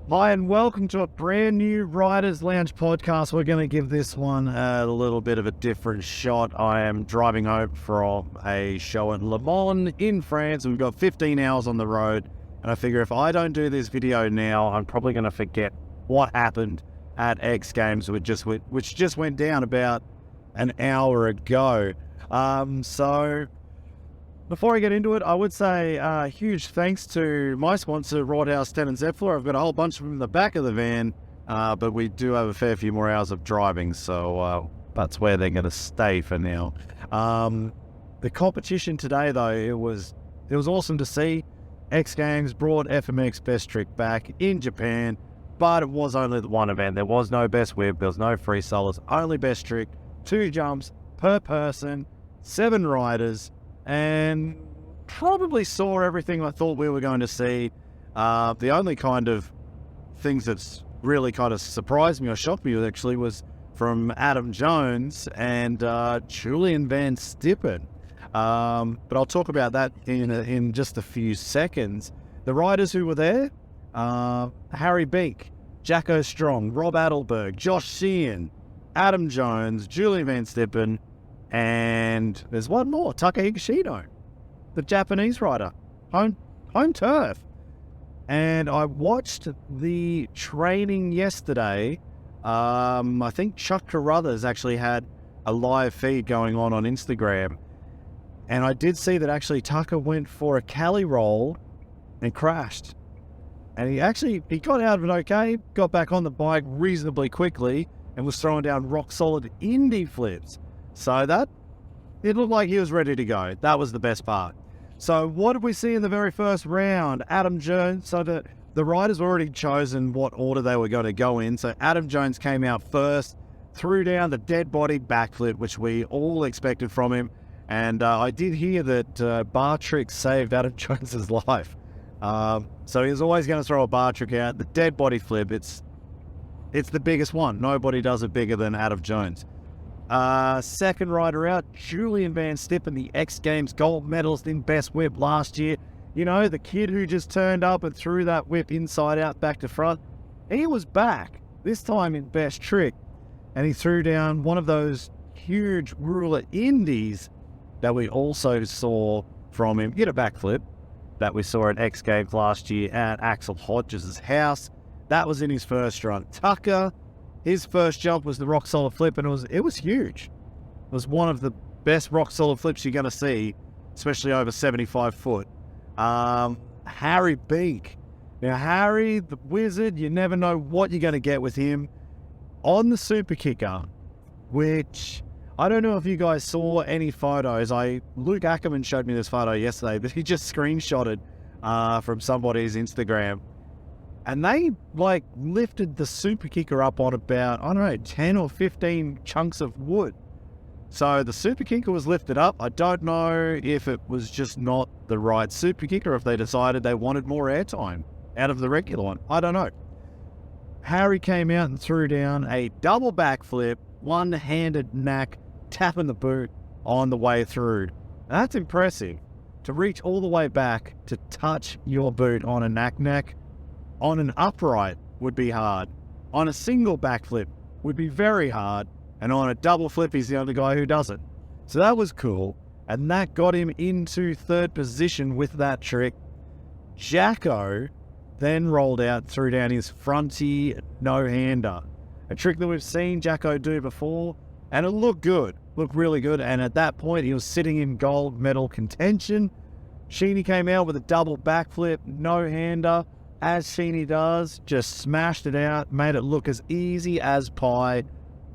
Hi, and welcome to a brand new Riders Lounge podcast. We're going to give this one a little bit of a different shot. I am driving home from a show at Le Mans in France. We've got 15 hours on the road, and I figure if I don't do this video now, I'm probably going to forget what happened at X Games, which just went down about an hour ago. So before I get into it, I would say huge thanks to my sponsor, Roadhouse 10 and Zephyr. I've got a whole bunch of them in the back of the van, but we do have a fair few more hours of driving, so that's where they're going to stay for now. The competition today, though, it was awesome to see. X Games brought FMX Best Trick back in Japan, but it was only the one event. There was no best whip, there was no freestyle, it's only Best Trick, 2 jumps per person, 7 riders, and probably saw everything I thought we were going to see. The only kind of things that's really kind of surprised me or shocked me actually was from Adam Jones and Julian Van Stippen. But I'll talk about that in just a few seconds. The riders who were there, Harry Beek, Jacko Strong, Rob Adelberg, Josh Sheehan, Adam Jones, Julian Van Stippen, and there's one more, Taka Higashino, the Japanese rider, home turf. And I watched the training yesterday. I think Chuck Carruthers actually had a live feed going on Instagram. And I did see that actually Taka went for a Cali roll and crashed. And he got out of it okay, got back on the bike reasonably quickly, and was throwing down rock solid Indy flips. So it looked like he was ready to go. That was the best part. So what did we see in the very first round? Adam Jones, so the riders were already chosen what order they were going to go in. So Adam Jones came out first, threw down the dead body backflip, which we all expected from him. And I did hear that bar trick saved Adam Jones's life. So he was always going to throw a bar trick out. The dead body flip, it's the biggest one. Nobody does it bigger than Adam Jones. Second rider out, Julian Van Stippen, the X Games gold medalist in Best Whip last year. You know, the kid who just turned up and threw that whip inside out, back to front. He was back, this time in Best Trick, and he threw down one of those huge ruler indies that we also saw from him. He had a backflip that we saw at X Games last year at Axel Hodges' house. That was in his first run. Tucker, his first jump was the rock solid flip, and it was huge. It was one of the best rock solid flips you're going to see, especially over 75 foot. Harry Beek. Now, Harry, the wizard, you never know what you're going to get with him on the super kicker, which I don't know if you guys saw any photos. Luke Ackerman showed me this photo yesterday that he just screenshotted from somebody's Instagram. And they lifted the super kicker up on about, 10 or 15 chunks of wood. So the super kicker was lifted up. I don't know if it was just not the right super kicker, or if they decided they wanted more airtime out of the regular one. I don't know. Harry came out and threw down a double backflip, one-handed knack, tapping the boot on the way through. That's impressive. To reach all the way back to touch your boot on a knack. On an upright would be hard. On a single backflip would be very hard. And on a double flip, he's the only guy who does it. So that was cool. And that got him into third position with that trick. Jacko then rolled out, threw down his frontie no-hander. A trick that we've seen Jacko do before. And it looked good. Looked really good. And at that point, he was sitting in gold medal contention. Sheeny came out with a double backflip, no-hander. As Sheeny does, just smashed it out, made it look as easy as pie,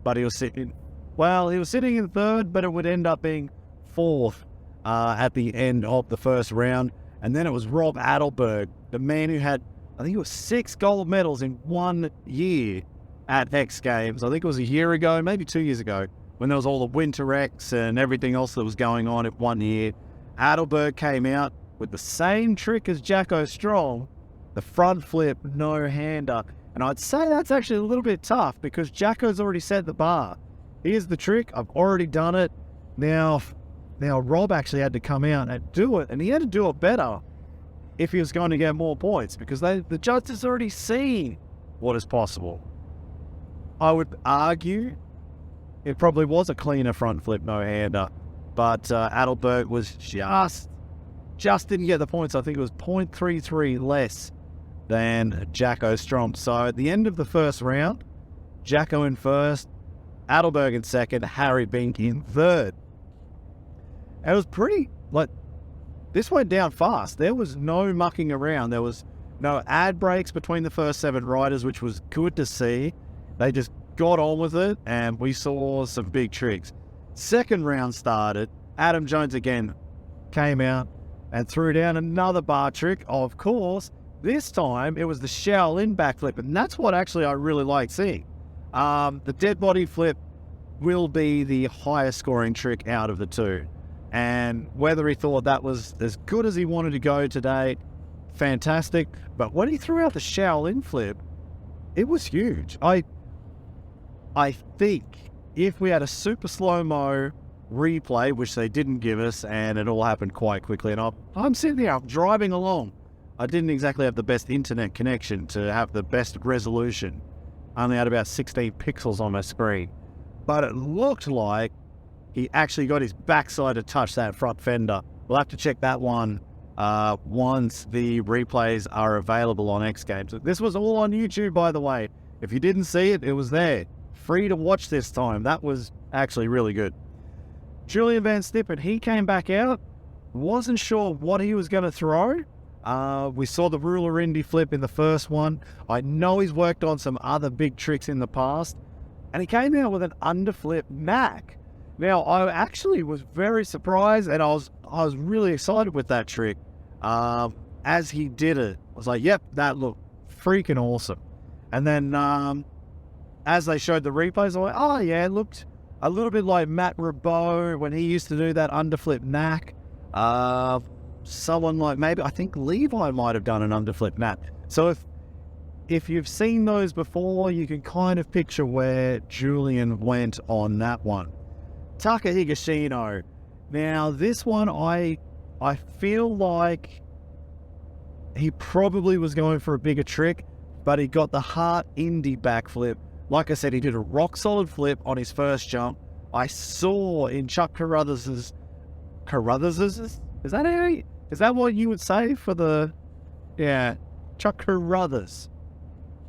but he was sitting in third, but it would end up being fourth at the end of the first round. And then it was Rob Adelberg, the man who had, I think it was 6 gold medals in 1 year at X Games. I think it was a year ago, maybe 2 years ago, when there was all the Winter X and everything else that was going on in 1 year. Adelberg came out with the same trick as Jacko Strong, the front flip, no-hander. And I'd say that's actually a little bit tough because Jacko's already set the bar. Here's the trick. I've already done it. Now Rob actually had to come out and do it, and he had to do it better. if he was going to get more points, because the judges already seen what is possible. I would argue it probably was a cleaner front flip no-hander, but Adelberg was just didn't get the points. I think it was 0.33 less than Jacko Strong. So at the end of the first round, Jacko in first, Adelberg in second, Harry Bink in third. And it was pretty, this went down fast. There was no mucking around. There was no ad breaks between the first 7 riders, which was good to see. They just got on with it, and we saw some big tricks. Second round started. Adam Jones again came out and threw down another bar trick. Of course, this time it was the Shaolin backflip, and that's what actually I really like seeing. The dead body flip will be the highest scoring trick out of the two. And whether he thought that was as good as he wanted to go today, fantastic. But when he threw out the Shaolin flip, it was huge. I think if we had a super slow-mo replay, which they didn't give us, and it all happened quite quickly, and I'm sitting there, I'm driving along. I didn't exactly have the best internet connection to have the best resolution. I only had about 16 pixels on my screen. But it looked like he actually got his backside to touch that front fender. We'll have to check that one once the replays are available on X Games. This was all on YouTube, by the way. If you didn't see it, it was there. Free to watch this time. That was actually really good. Julian Van Stippen, he came back out. Wasn't sure what he was going to throw. We saw the ruler Indy flip in the first one. I know he's worked on some other big tricks in the past. And he came out with an underflip Mac. Now, I actually was very surprised, and I was really excited with that trick. As he did it, I was like, yep, that looked freaking awesome. And then as they showed the replays, I was like, oh yeah, it looked a little bit like Matt Rabeau when he used to do that underflip Mac. Someone like, maybe, I think Levi might have done an underflip Mac. So if you've seen those before, you can kind of picture where Julian went on that one. Taka Higashino. Now, this one, I feel like he probably was going for a bigger trick, but he got the Hart Indy backflip. Like I said, he did a rock-solid flip on his first jump. I saw in Chuck Carruthers's... Is that what you would say for the... Yeah, Chuck Carruthers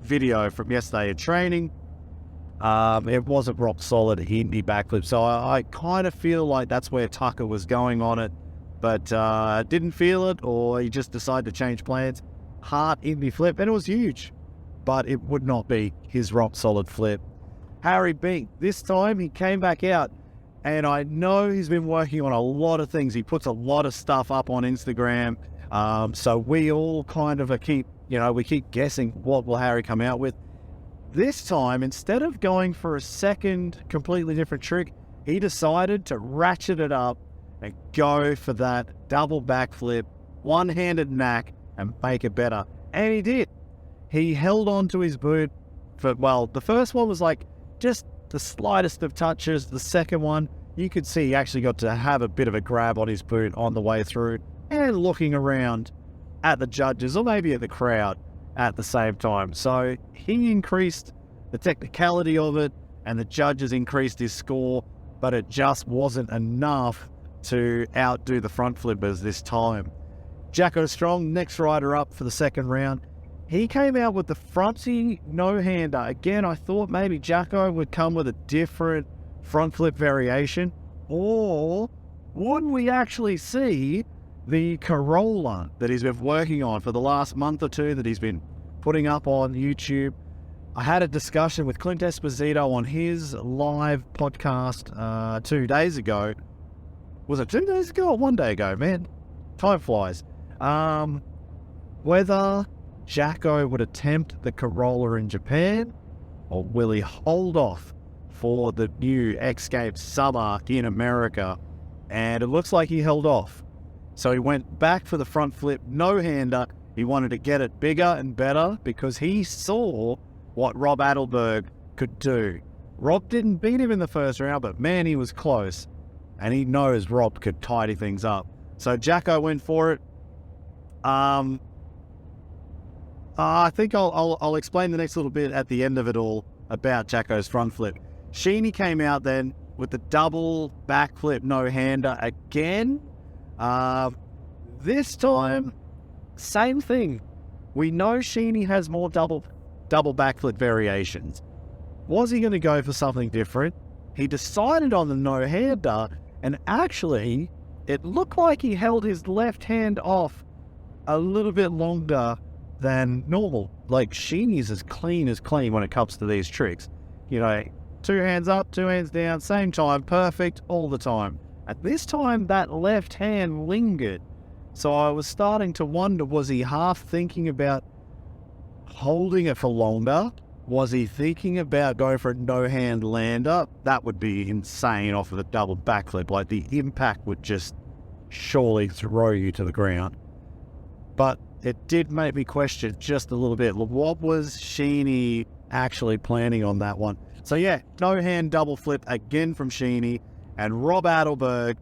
video from yesterday in training. It wasn't rock solid Indy backflip, so I kind of feel like that's where Tucker was going on it, but didn't feel it, or he just decided to change plans. Hart Indy flip, and it was huge, but it would not be his rock solid flip. Harry Bink, this time he came back out, and I know he's been working on a lot of things. He puts a lot of stuff up on Instagram, so we all kind of we keep guessing what will Harry come out with. This time, instead of going for a second completely different trick, he decided to ratchet it up and go for that double backflip, one-handed knack, and make it better. And he did. He held on to his boot for, the first one was like just the slightest of touches. The second one, you could see he actually got to have a bit of a grab on his boot on the way through and looking around at the judges or maybe at the crowd at the same time. So he increased the technicality of it and the judges increased his score, but it just wasn't enough to outdo the front flippers this time. Jacko Strong, next rider up for the second round. He came out with the Frontie no-hander. Again, I thought maybe Jacko would come with a different front flip variation, or would we actually see the Corolla that he's been working on for the last month or two that he's been putting up on YouTube? I had a discussion with Clint Esposito on his live podcast 2 days ago. Was it 2 days ago or 1 day ago? Man, time flies. Whether Jacko would attempt the Corolla in Japan, or will he hold off for the new X Games summer in America? And it looks like he held off. So he went back for the front flip no-hander. He wanted to get it bigger and better because he saw what Rob Adelberg could do. Rob didn't beat him in the first round, but man, he was close. And he knows Rob could tidy things up. So Jacko went for it. I think I'll explain the next little bit at the end of it all about Jacko's front flip. Sheeny came out then with the double backflip no-hander again. This time, same thing. We know Sheeny has more double backflip variations. Was he going to go for something different? He decided on the no-hander, and actually, it looked like he held his left hand off a little bit longer than normal. Like, Sheeny's as clean when it comes to these tricks. You know, 2 hands up, 2 hands down, same time, perfect all the time. At this time, that left hand lingered. So I was starting to wonder, was he half thinking about holding it for longer? Was he thinking about going for a no-hand lander? That would be insane off of a double backflip. Like, the impact would just surely throw you to the ground. But it did make me question just a little bit. What was Sheeny actually planning on that one? So yeah, no-hand double flip again from Sheeny. And Rob Adelberg,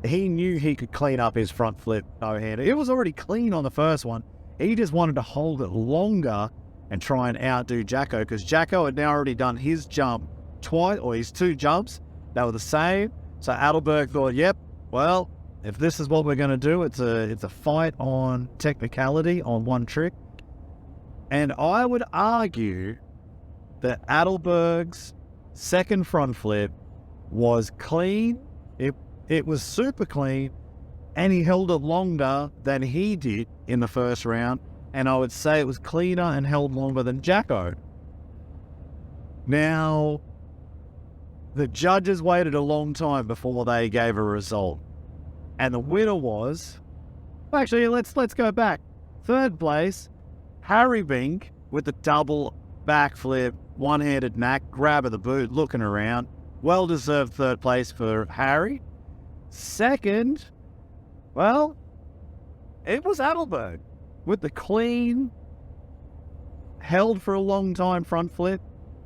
he knew he could clean up his front flip no-hander. It was already clean on the first one. He just wanted to hold it longer and try and outdo Jacko, because Jacko had now already done his jump twice, or his 2 jumps. They were the same. So Adelberg thought, yep, well, if this is what we're going to do, it's a fight on technicality on one trick. And I would argue that Adelberg's second front flip was clean. It was super clean, and he held it longer than he did in the first round. And I would say it was cleaner and held longer than Jacko. Now, the judges waited a long time before they gave a result. And the winner was... Actually, let's go back. Third place, Harry Bink with the double backflip, one-handed knack, grab of the boot, looking around. Well-deserved third place for Harry. Second, well, it was Adelberg with the clean, held for a long time front flip,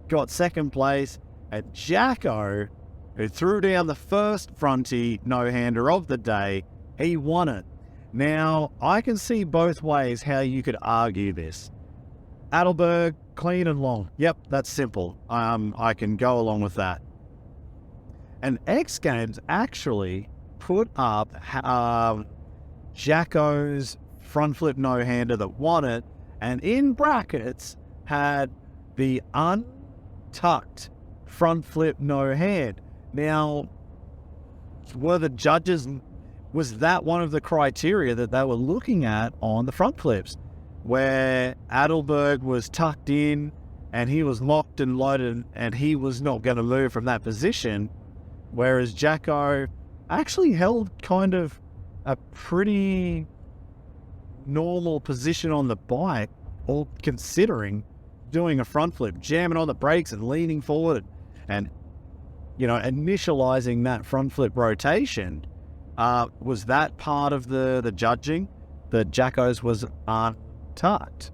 got second place. And Jacko, who threw down the first frontie no-hander of the day, he won it. Now, I can see both ways how you could argue this. Adelberg, clean and long. Yep, that's simple. I can go along with that. And X Games actually put up Jacko's front flip no-hander that won it, and in brackets had the UnTucked front flip no-hand. Now, were the judges, was that one of the criteria that they were looking at on the front flips, where Adelberg was tucked in and he was locked and loaded and he was not going to move from that position, whereas Jacko actually held kind of a pretty normal position on the bike, all considering doing a front flip, jamming on the brakes and leaning forward and, you know, initializing that front flip rotation. Was that part of the judging, that Jacko's was untucked?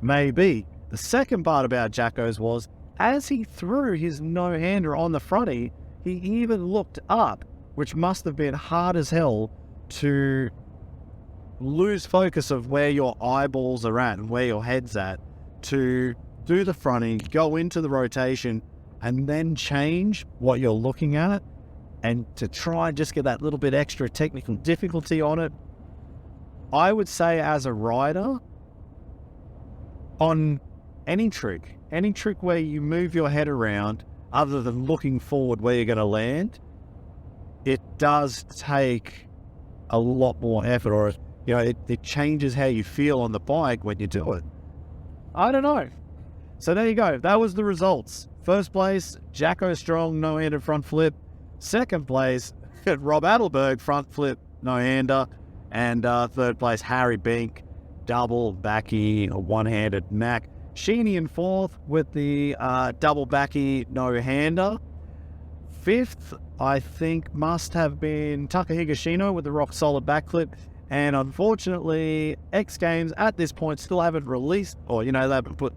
Maybe. The second part about Jacko's was, as he threw his no-hander on the frontie, he even looked up, which must have been hard as hell to lose focus of where your eyeballs are at and where your head's at, to do the frontie, go into the rotation, and then change what you're looking at, and to try and just get that little bit extra technical difficulty on it. I would say, as a rider, on any trick where you move your head around other than looking forward where you're going to land, it does take a lot more effort, or, you know, it changes how you feel on the bike when you do it. I don't know. So there you go. That was the results. First place, Jacko Strong, no-handed front flip. Second place, Rob Adelberg, front flip, no-hander. And third place, Harry Bink, double backy, one-handed knack. Sheeny in fourth with the double backy, no-hander. Fifth, I think, must have been Taka Higashino with the rock-solid backflip. And unfortunately, X Games at this point still haven't released, or, you know, they haven't put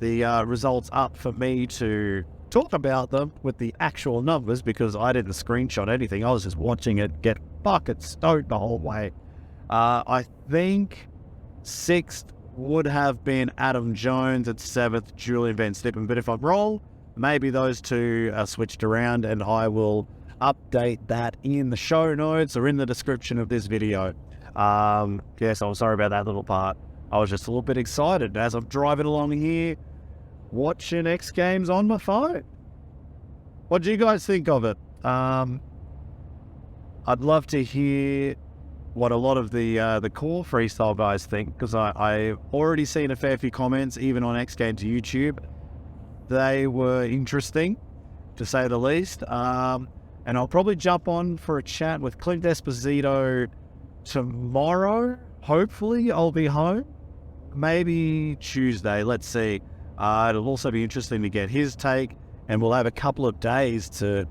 the results up for me to talk about them with the actual numbers, because I didn't screenshot anything. I was just watching it get bucket stoked the whole way. I think 6th would have been Adam Jones, and 7th Julian Van Stippen. But if I'm wrong, maybe those two are switched around, and I will update that in the show notes or in the description of this video. Yes, I'm sorry about that little part. I was just a little bit excited as I'm driving along here, watching X Games on my phone. What do you guys think of it? I'd love to hear what a lot of the core freestyle guys think, because I've already seen a fair few comments, even on X Games YouTube. They were interesting, to say the least. And I'll probably jump on for a chat with Clint Esposito tomorrow. Hopefully I'll be home. Maybe Tuesday, let's see. It'll also be interesting to get his take, and we'll have a couple of days to,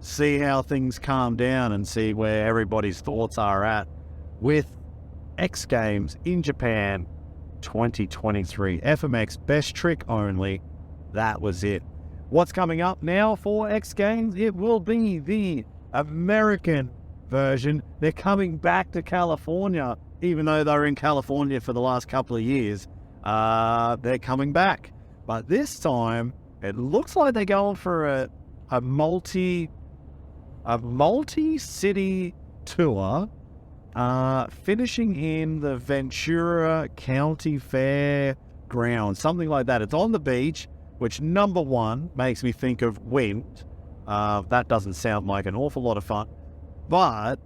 see how things calm down and see where everybody's thoughts are at with X Games in Japan 2023. FMX Best Trick only. That was it. What's coming up now for X Games? It will be the American version. They're coming back to California, even though they were in California for the last couple of years. They're coming back. But this time, it looks like they're going for a multi-city tour, finishing in the Ventura County Fair ground, something like that. It's on the beach, which, number one, makes me think of wind. That doesn't sound like an awful lot of fun. But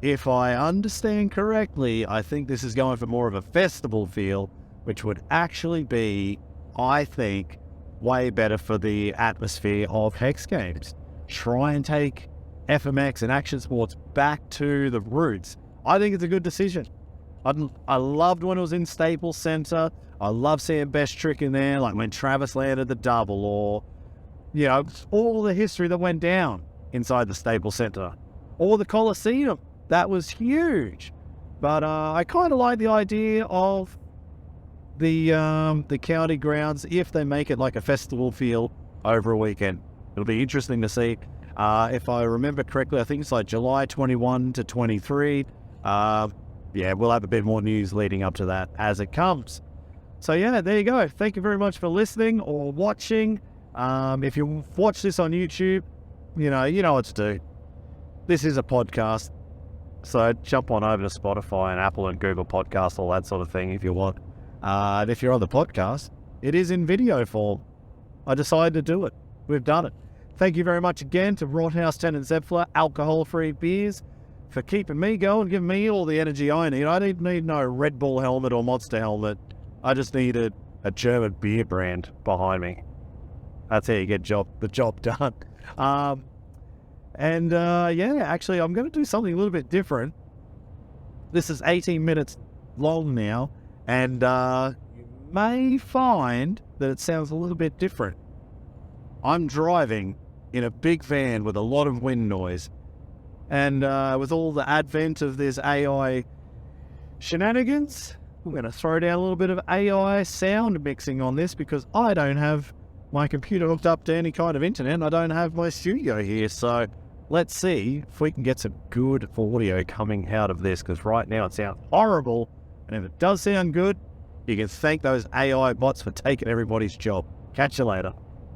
if I understand correctly, I think this is going for more of a festival feel, which would actually be, I think, way better for the atmosphere of X Games. Try and take FMX and action sports back to the roots. I think it's a good decision. I loved when it was in Staples Center. I love seeing Best Trick in there, like when Travis landed the double, or, all the history that went down inside the Staples Center, or the Coliseum. That was huge. But I kind of like the idea of the county grounds if they make it like a festival feel over a weekend. It'll be interesting to see. If I remember correctly, I think it's like July 21 to 23. We'll have a bit more news leading up to that as it comes. So yeah, there you go. Thank you very much for listening or watching. If you watch this on YouTube, you know what to do. This is a podcast, so jump on over to Spotify and Apple and Google Podcasts, all that sort of thing if you want. And if you're on the podcast, it is in video form. I decided to do it. We've done it. Thank you very much again to Rothaus 10 and Zephyr alcohol-free beers for keeping me going, giving me all the energy I need. I didn't need no Red Bull helmet or Monster helmet. I just needed a German beer brand behind me. That's how you get the job done. Actually, I'm going to do something a little bit different. This is 18 minutes long now, and you may find that it sounds a little bit different. I'm driving in a big van with a lot of wind noise, and with all the advent of this AI shenanigans, I'm going to throw down a little bit of AI sound mixing on this, because I don't have my computer hooked up to any kind of internet, and I don't have my studio here. So let's see if we can get some good audio coming out of this, because right now it sounds horrible. And if it does sound good, you can thank those AI bots for taking everybody's job. Catch you later.